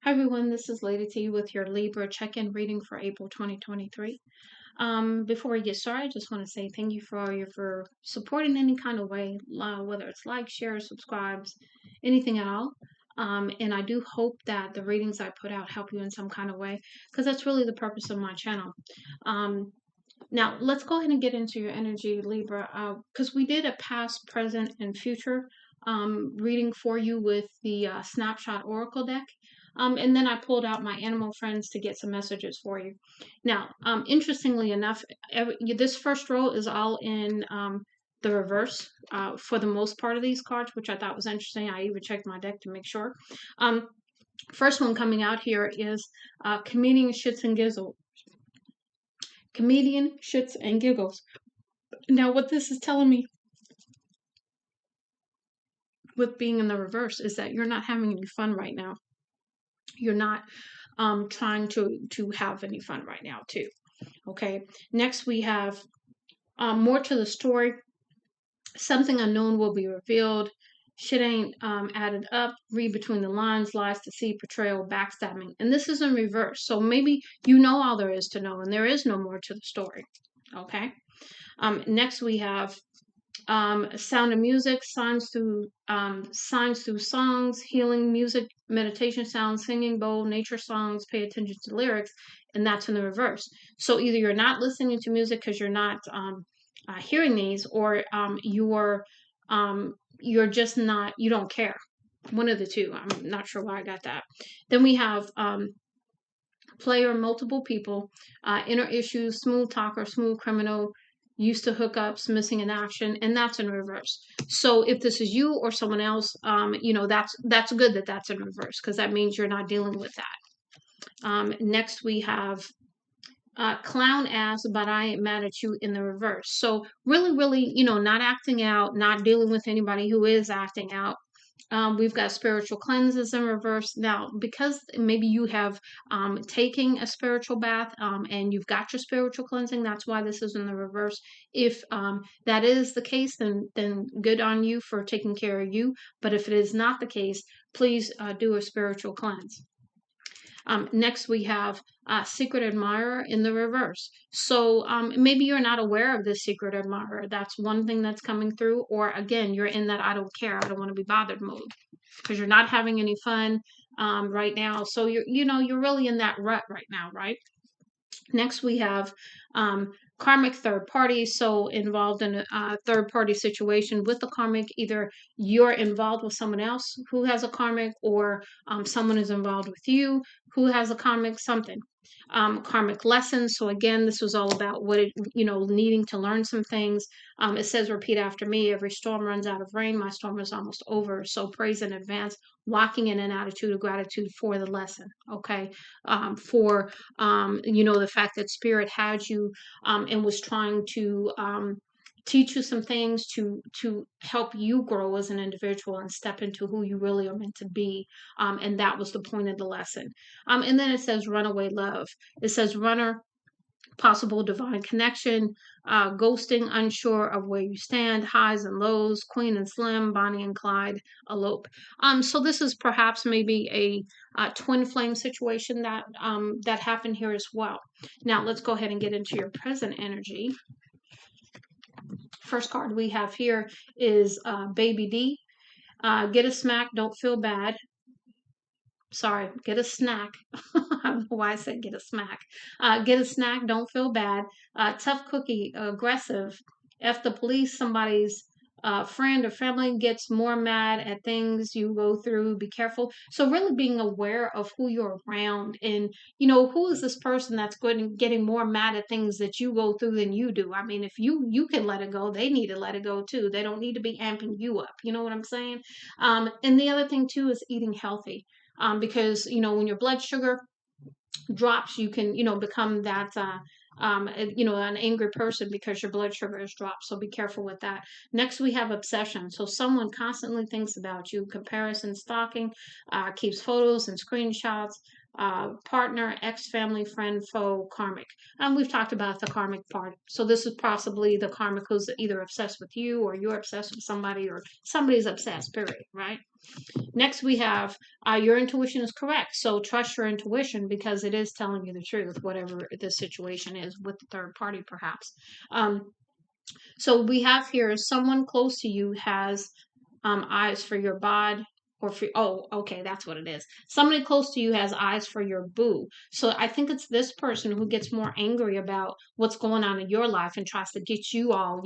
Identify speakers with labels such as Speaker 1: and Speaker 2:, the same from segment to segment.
Speaker 1: Hi everyone, this is Lady T with your Libra check-in reading for April 2023. Before we get started, I just want to say thank you for supporting any kind of way, whether it's like, share, subscribes, anything at all. And I do hope that the readings I put out help you in some kind of way, because that's really the purpose of my channel. Now let's go ahead and get into your energy, Libra, because we did a past, present, and future reading for you with the Snapshot Oracle deck. And then I pulled out my animal friends to get some messages for you. Now, interestingly enough, this first row is all in the reverse for the most part of these cards, which I thought was interesting. I even checked my deck to make sure. First one coming out here is Comedian Shits and Giggles. Comedian Shits and Giggles. Now, what this is telling me with being in the reverse is that you're not having any fun right now. You're not trying to have any fun right now too. Okay, next we have more to the story. Something unknown will be revealed. Shit ain't added up. Read between the lines. Lies, deceit, betrayal, backstabbing. And this is in reverse. So maybe you know all there is to know and there is no more to the story. Okay, next we have sound of music, signs through songs, healing music, meditation sounds, singing, bowl, nature songs. Pay attention to lyrics, and that's in the reverse. So either you're not listening to music because you're not hearing these, or you're just not, you don't care. One of the two. I'm not sure why I got that. Then we have player, multiple people, inner issues, smooth talker, smooth criminal, used to hookups, missing in action, and that's in reverse. So if this is you or someone else, that's good that that's in reverse, because that means you're not dealing with that. Next we have clown ass, but I ain't mad at you in the reverse. So really, not acting out, not dealing with anybody who is acting out. We've got spiritual cleanses in reverse. Now, because maybe you have taken a spiritual bath and you've got your spiritual cleansing, that's why this is in the reverse. If that is the case, then good on you for taking care of you. But if it is not the case, please do a spiritual cleanse. Next, we have secret admirer in the reverse. So maybe you're not aware of this secret admirer. That's one thing that's coming through. Or again, you're in that I don't care, I don't want to be bothered mode because you're not having any fun right now. So you're really in that rut right now, right? Next, we have karmic third party. So involved in a third party situation with the karmic, either you're involved with someone else who has a karmic, or someone is involved with you who has a karmic something. Karmic lessons. So again, this was all about needing to learn some things. It says, repeat after me. Every storm runs out of rain. My storm is almost over. So praise in advance, walking in an attitude of gratitude for the lesson. Okay. For the fact that spirit had you and was trying to teach you some things to help you grow as an individual and step into who you really are meant to be, and that was the point of the lesson. And then it says runaway love. It says runner, possible divine connection, ghosting, unsure of where you stand, highs and lows, Queen and Slim, Bonnie and Clyde, elope. So this is perhaps maybe a twin flame situation that happened here as well. Now let's go ahead and get into your present energy. First card we have here is Baby D. Get a smack, don't feel bad. Sorry, get a snack. I don't know why I said get a smack. Get a snack, don't feel bad. Tough cookie, aggressive. If the police, somebody's friend or family gets more mad at things you go through, be careful. So really being aware of who you're around, and who is this person that's getting more mad at things that you go through than you do. I mean, if you can let it go, they need to let it go too. They don't need to be amping you up. You know what I'm saying? And the other thing too is eating healthy. Because when your blood sugar drops, you can become that an angry person because your blood sugar is dropped. So be careful with that. Next, we have obsession. So someone constantly thinks about you. Comparison stalking, keeps photos and screenshots, partner, ex, family, friend, foe, karmic. And we've talked about the karmic part. So this is possibly the karmic who's either obsessed with you, or you're obsessed with somebody, or somebody's obsessed, period, right? Next, we have your intuition is correct. So trust your intuition because it is telling you the truth, whatever the situation is with the third party, perhaps. So we have here someone close to you has eyes for your bod, or for, oh, okay, that's what it is. Somebody close to you has eyes for your boo. So I think it's this person who gets more angry about what's going on in your life and tries to get you all,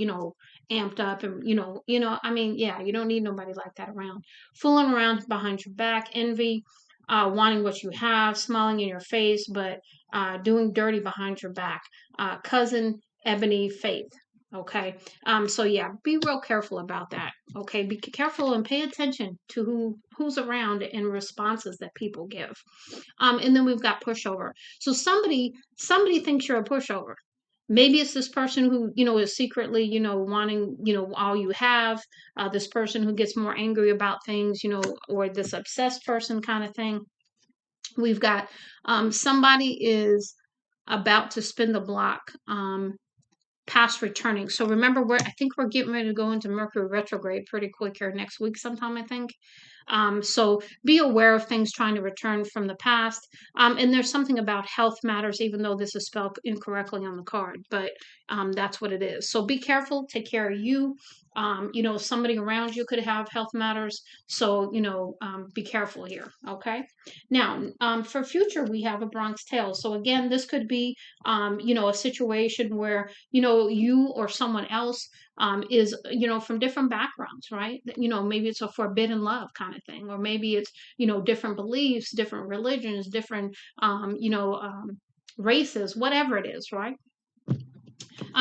Speaker 1: amped up, and I mean, yeah, you don't need nobody like that around. Fooling around behind your back, envy, wanting what you have, smiling in your face, but doing dirty behind your back. Cousin Ebony Faith. Okay. So yeah, be real careful about that. Okay. Be careful and pay attention to who's around and responses that people give. And then we've got pushover. So somebody thinks you're a pushover. Maybe it's this person who, is secretly, wanting, all you have, this person who gets more angry about things, or this obsessed person kind of thing. We've got somebody is about to spin the block. Past returning. So remember, I think we're getting ready to go into Mercury retrograde pretty quick here next week sometime, I think. So be aware of things trying to return from the past. And there's something about health matters, even though this is spelled incorrectly on the card, but that's what it is. So be careful, take care of you. Somebody around you could have health matters. So, be careful here. Okay. Now, for future, we have a Bronx Tale. So again, this could be, a situation where, you or someone else is, from different backgrounds, right? Maybe it's a forbidden love kind of thing, or maybe it's, different beliefs, different religions, different, races, whatever it is, right?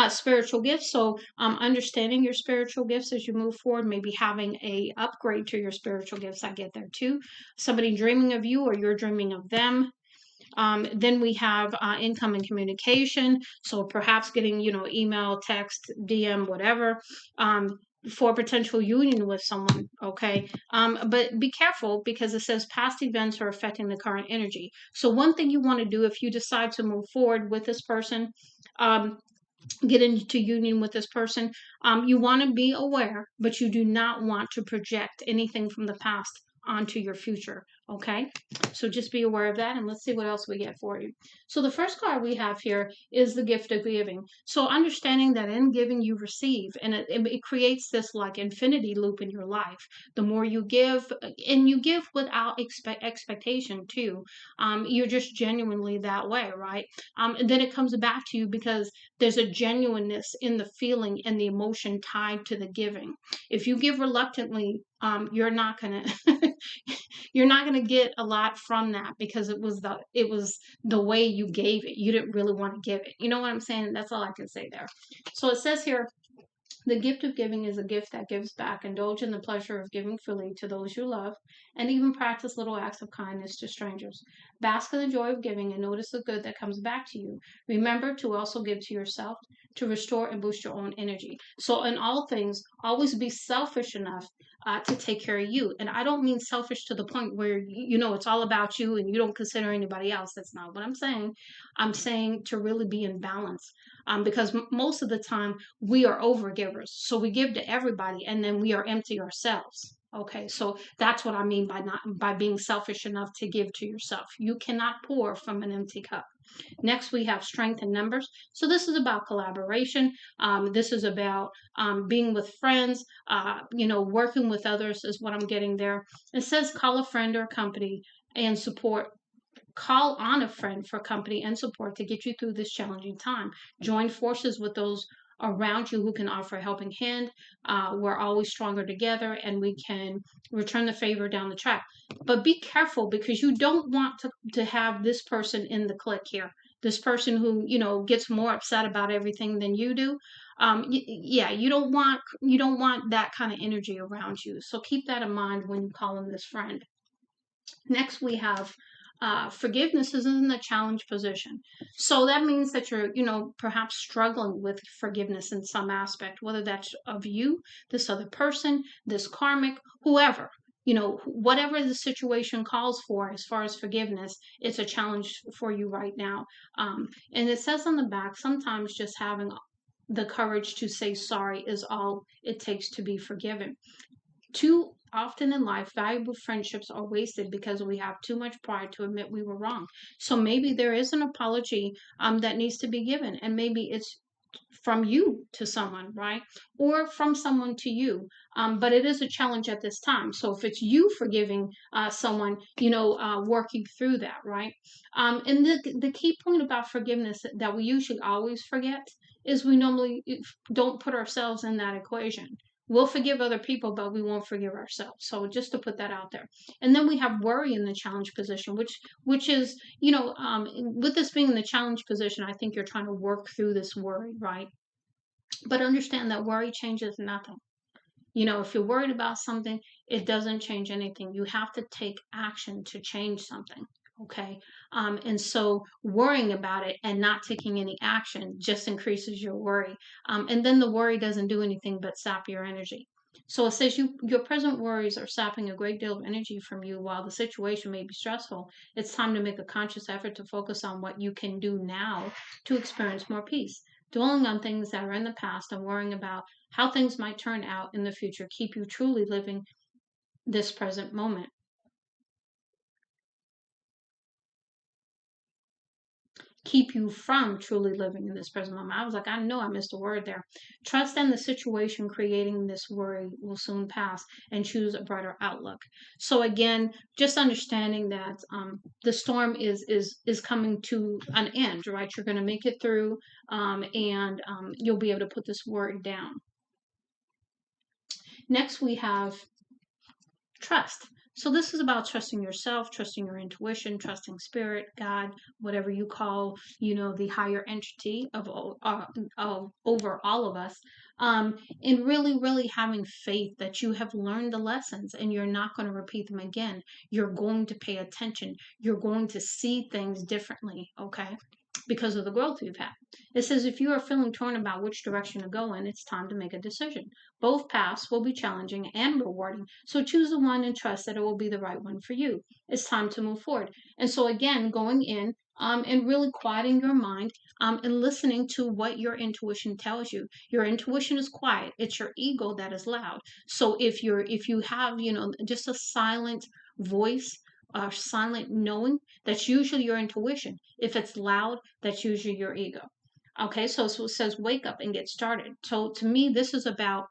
Speaker 1: Spiritual gifts. So understanding your spiritual gifts as you move forward, maybe having a upgrade to your spiritual gifts. I get there too. Somebody dreaming of you, or you're dreaming of them. Then we have incoming communication. So perhaps getting, email, text, DM, whatever, for potential union with someone. Okay. But be careful because it says past events are affecting the current energy. So one thing you want to do if you decide to move forward with this person, get into union with this person, you want to be aware, but you do not want to project anything from the past onto your future. Okay, so just be aware of that, and let's see what else we get for you. So the first card we have here is the gift of giving. So understanding that in giving you receive, and it creates this like infinity loop in your life. The more you give, and you give without expectation too, you're just genuinely that way, right? And then it comes back to you because there's a genuineness in the feeling and the emotion tied to the giving. If you give reluctantly, you're not gonna you're not gonna get a lot from that because it was the way you gave it. You didn't really want to give it. You know what I'm saying? That's all I can say there. So it says here, the gift of giving is a gift that gives back. Indulge in the pleasure of giving freely to those you love, and even practice little acts of kindness to strangers. Bask in the joy of giving and notice the good that comes back to you. Remember to also give to yourself to restore and boost your own energy. So, in all things, always be selfish enough to take care of you. And I don't mean selfish to the point where, it's all about you and you don't consider anybody else. That's not what I'm saying. I'm saying to really be in balance, because most of the time we are over givers. So we give to everybody and then we are empty ourselves. Okay, so that's what I mean by being selfish enough to give to yourself. You cannot pour from an empty cup. Next, we have strength in numbers. So this is about collaboration. This is about being with friends, working with others is what I'm getting there. It says call a friend or company and support. Call on a friend for company and support to get you through this challenging time. Join forces with those around you who can offer a helping hand. We're always stronger together and we can return the favor down the track. But be careful because you don't want to have this person in the clique here. This person who, gets more upset about everything than you do. Yeah, you don't want that kind of energy around you. So keep that in mind when you call in this friend. Next, we have forgiveness is in the challenge position. So that means that you're, perhaps struggling with forgiveness in some aspect, whether that's of you, this other person, this karmic, whoever. whatever the situation calls for as far as forgiveness, it's a challenge for you right now. And it says on the back, sometimes just having the courage to say sorry is all it takes to be forgiven. Too often in life, valuable friendships are wasted because we have too much pride to admit we were wrong. So maybe there is an apology that needs to be given, and maybe it's from you to someone, right? Or from someone to you. But it is a challenge at this time. So if it's you forgiving someone, working through that, right? And the key point about forgiveness that we usually always forget is we normally don't put ourselves in that equation. We'll forgive other people, but we won't forgive ourselves. So just to put that out there. And then we have worry in the challenge position, which is, with this being in the challenge position, I think you're trying to work through this worry, right? But understand that worry changes nothing. If you're worried about something, it doesn't change anything. You have to take action to change something. Okay. And so worrying about it and not taking any action just increases your worry. And then the worry doesn't do anything but sap your energy. So it says your present worries are sapping a great deal of energy from you while the situation may be stressful. It's time to make a conscious effort to focus on what you can do now to experience more peace. Dwelling on things that are in the past and worrying about how things might turn out in the future keep you truly living this present moment. Keep you from truly living in this present moment. I was like, I know I missed a word there. Trust in the situation creating this worry will soon pass and choose a brighter outlook. So again, just understanding that the storm is coming to an end, right? You're going to make it through, and you'll be able to put this worry down. Next, we have trust. So this is about trusting yourself, trusting your intuition, trusting spirit, God, whatever you call, the higher entity of over all of us, and really, really having faith that you have learned the lessons and you're not going to repeat them again. You're going to pay attention. You're going to see things differently. Okay. Because of the growth you've had. It says if you are feeling torn about which direction to go in, it's time to make a decision. Both paths will be challenging and rewarding, so choose the one and trust that it will be the right one for you. It's time to move forward. And so, again, going in and really quieting your mind and listening to what your intuition tells you. Your intuition is quiet; it's your ego that is loud. So if you have just a silent voice, silent knowing, that's usually your intuition. If it's loud, that's usually your ego. Okay, so it says wake up and get started. So to me, this is about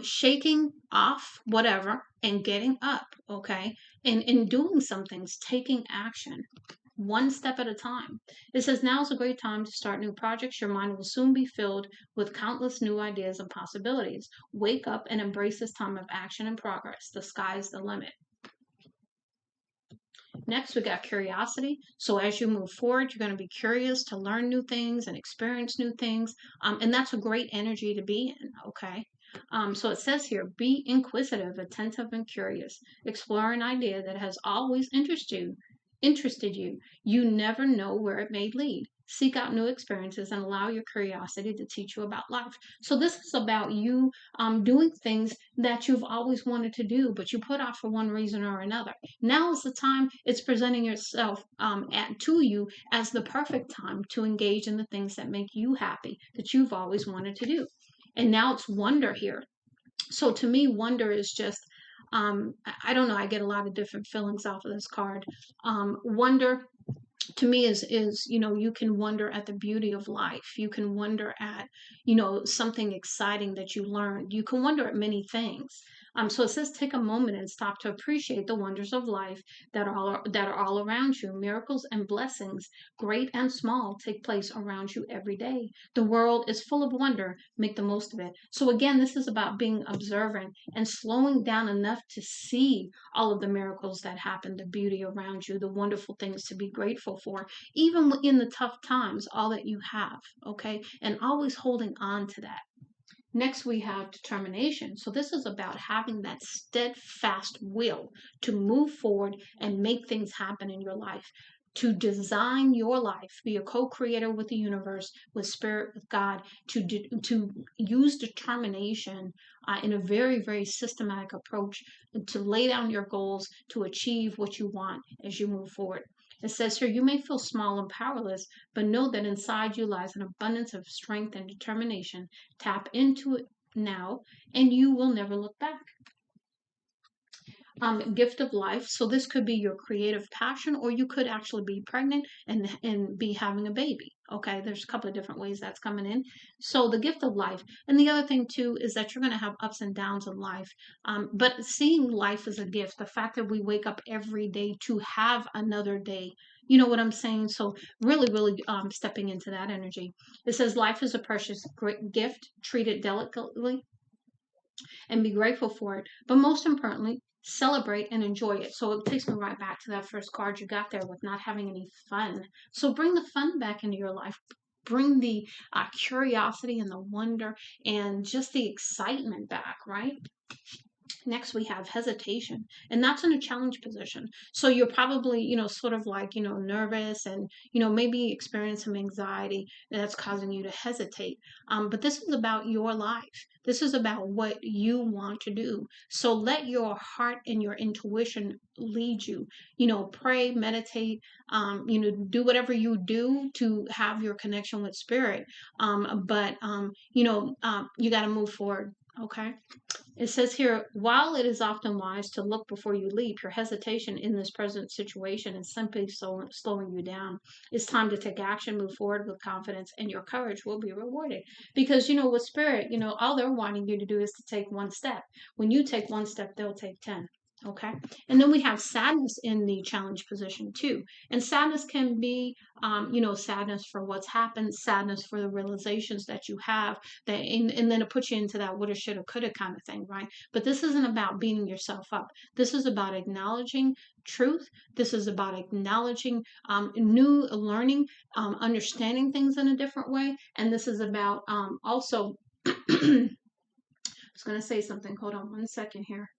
Speaker 1: shaking off whatever and getting up, okay, and doing some things, taking action. One step at a time. It says now is a great time to start new projects. Your mind will soon be filled with countless new ideas and possibilities. Wake up and embrace this time of action and progress. The sky's the limit. Next, we got curiosity. So as you move forward, you're going to be curious to learn new things and experience new things. And that's a great energy to be in, okay? So it says here, be inquisitive, attentive, and curious. Explore an idea that has always interested you. You never know where it may lead. Seek out new experiences and allow your curiosity to teach you about life. So this is about you doing things that you've always wanted to do, but you put off for one reason or another. Now is the time it's presenting yourself to you as the perfect time to engage in the things that make you happy, that you've always wanted to do. And now it's wonder here. So to me, wonder is just I don't know. I get a lot of different feelings off of this card. Wonder to me is you can wonder at the beauty of life. You can wonder at something exciting that you learned. You can wonder at many things. So it says take a moment and stop to appreciate the wonders of life that are all around you. Miracles and blessings, great and small, take place around you every day. The world is full of wonder. Make the most of it. So again, this is about being observant and slowing down enough to see all of the miracles that happen, the beauty around you, the wonderful things to be grateful for, even in the tough times, all that you have, okay? And always holding on to that. Next, we have determination. So this is about having that steadfast will to move forward and make things happen in your life. to design your life, be a co-creator with the universe, with spirit, with God, to use determination in a very, very systematic approach to lay down your goals to achieve what you want as you move forward. It says here, you may feel small and powerless, but know that inside you lies an abundance of strength and determination. Tap into it now, and you will never look back. Gift of life. So this could be your creative passion, or you could actually be pregnant and be having a baby. Okay, there's a couple of different ways that's coming in. So the gift of life, and the other thing too is that you're going to have ups and downs in life. But seeing life as a gift, the fact that we wake up every day to have another day. You know what I'm saying? So really, really stepping into that energy. It says life is a precious great gift. Treat it delicately and be grateful for it. But most importantly, celebrate and enjoy it. So it takes me right back to that first card you got there with not having any fun. So bring the fun back into your life. Bring the curiosity and the wonder and just the excitement back, right? Next, we have hesitation, and that's in a challenge position. So you're probably, sort of like, nervous and, maybe experience some anxiety that's causing you to hesitate. But this is about your life. This is about what you want to do. So let your heart and your intuition lead you. Pray, meditate, do whatever you do to have your connection with spirit. But you got to move forward. Okay. It says here, while it is often wise to look before you leap, your hesitation in this present situation is simply slowing you down. It's time to take action, move forward with confidence, and your courage will be rewarded. Because, with spirit, all they're wanting you to do is to take one step. When you take one step, they'll take 10. Okay. And then we have sadness in the challenge position too. And sadness can be, sadness for what's happened, sadness for the realizations that you have, and then it puts you into that woulda, shoulda, coulda kind of thing, right? But this isn't about beating yourself up. This is about acknowledging truth. This is about acknowledging new learning, understanding things in a different way. And this is about also, I was going to say something. Hold on one second here.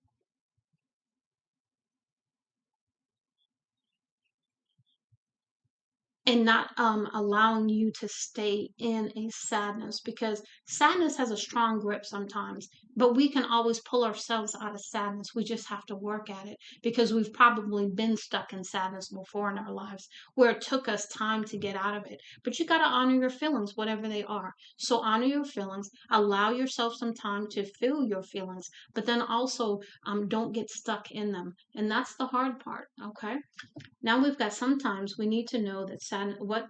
Speaker 1: And not allowing you to stay in a sadness, because sadness has a strong grip sometimes, but we can always pull ourselves out of sadness. We just have to work at it, because we've probably been stuck in sadness before in our lives where it took us time to get out of it. But you got to honor your feelings, whatever they are. So honor your feelings, allow yourself some time to feel your feelings, but then also don't get stuck in them. And that's the hard part. Okay. Now we've got, sometimes we need to know that what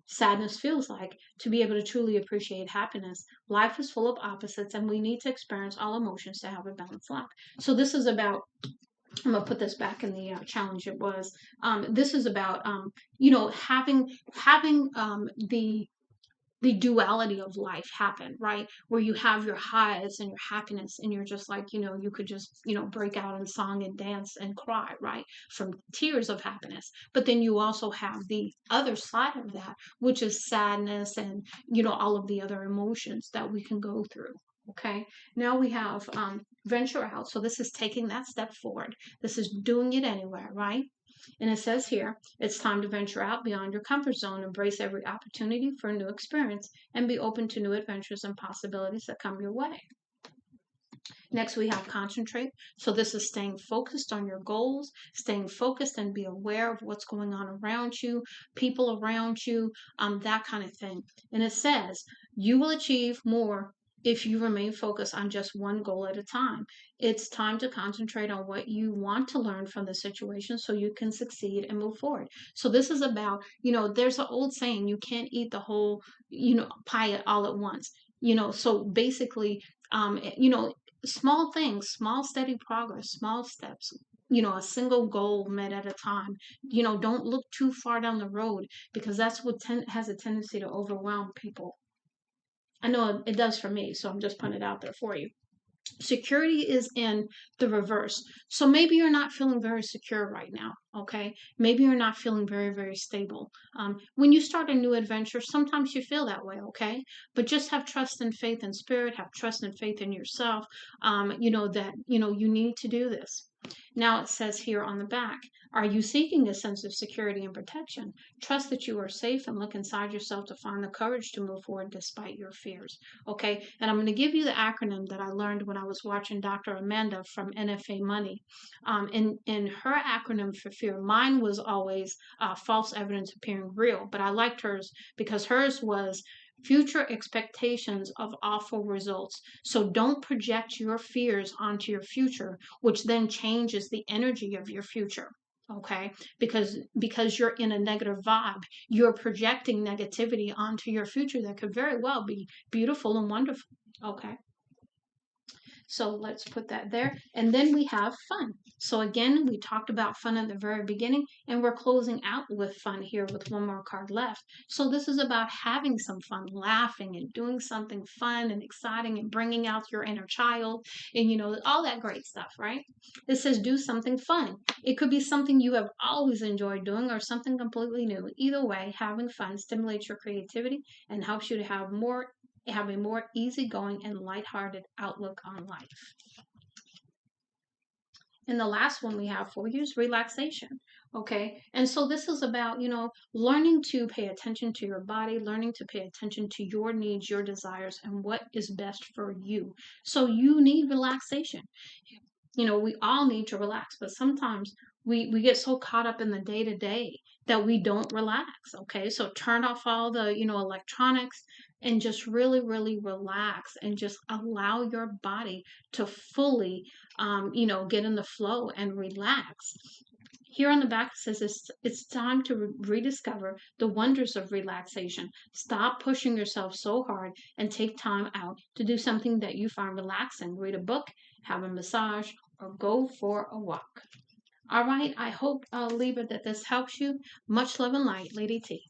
Speaker 1: sadness feels like to be able to truly appreciate happiness. Life is full of opposites, and we need to experience all emotions to have a balanced life. So this is about, I'm gonna put this back in the challenge it was. This is about having the duality of life happen, right? Where you have your highs and your happiness, and you're just like, you could just, break out in song and dance and cry, right? From tears of happiness. But then you also have the other side of that, which is sadness and, all of the other emotions that we can go through. Okay. Now we have venture out. So this is taking that step forward. This is doing it anywhere, right? And it says here, it's time to venture out beyond your comfort zone, embrace every opportunity for a new experience, and be open to new adventures and possibilities that come your way. Next, we have concentrate. So this is staying focused on your goals, staying focused and be aware of what's going on around you, people around you, that kind of thing. And it says you will achieve more if you remain focused on just one goal at a time. It's time to concentrate on what you want to learn from the situation so you can succeed and move forward. So this is about, there's an old saying, you can't eat the whole, pie all at once. So basically, small things, small steady progress, small steps, a single goal met at a time. Don't look too far down the road, because that's what has a tendency to overwhelm people. I know it does for me, so I'm just putting it out there for you. Security is in the reverse. So maybe you're not feeling very secure right now. Okay. Maybe you're not feeling very, very stable. When you start a new adventure, sometimes you feel that way. Okay. But just have trust and faith in spirit, have trust and faith in yourself. That, you need to do this. Now it says here on the back, are you seeking a sense of security and protection? Trust that you are safe and look inside yourself to find the courage to move forward despite your fears. Okay, and I'm going to give you the acronym that I learned when I was watching Dr. Amanda from NFA Money. In her acronym for fear, mine was always false evidence appearing real, but I liked hers because hers was future expectations of awful results. So don't project your fears onto your future, which then changes the energy of your future. Okay, because you're in a negative vibe, you're projecting negativity onto your future that could very well be beautiful and wonderful. Okay, so let's put that there. And then we have fun. So again, we talked about fun at the very beginning, and we're closing out with fun here with one more card left. So this is about having some fun, laughing and doing something fun and exciting and bringing out your inner child and, all that great stuff, right? It says do something fun. It could be something you have always enjoyed doing or something completely new. Either way, having fun stimulates your creativity and helps you to have a more easygoing and lighthearted outlook on life. And the last one we have for you is relaxation. Okay. And so this is about, learning to pay attention to your body, learning to pay attention to your needs, your desires, and what is best for you. So you need relaxation. We all need to relax, but sometimes we get so caught up in the day to day that we don't relax. Okay, so turn off all the electronics and just really really relax and just allow your body to fully get in the flow and relax. Here on the back it says it's time to rediscover the wonders of relaxation. Stop pushing yourself so hard and take time out to do something that you find relaxing. Read a book, have a massage, or go for a walk. All right, I hope, Libra, that this helps you. Much love and light, Lady T.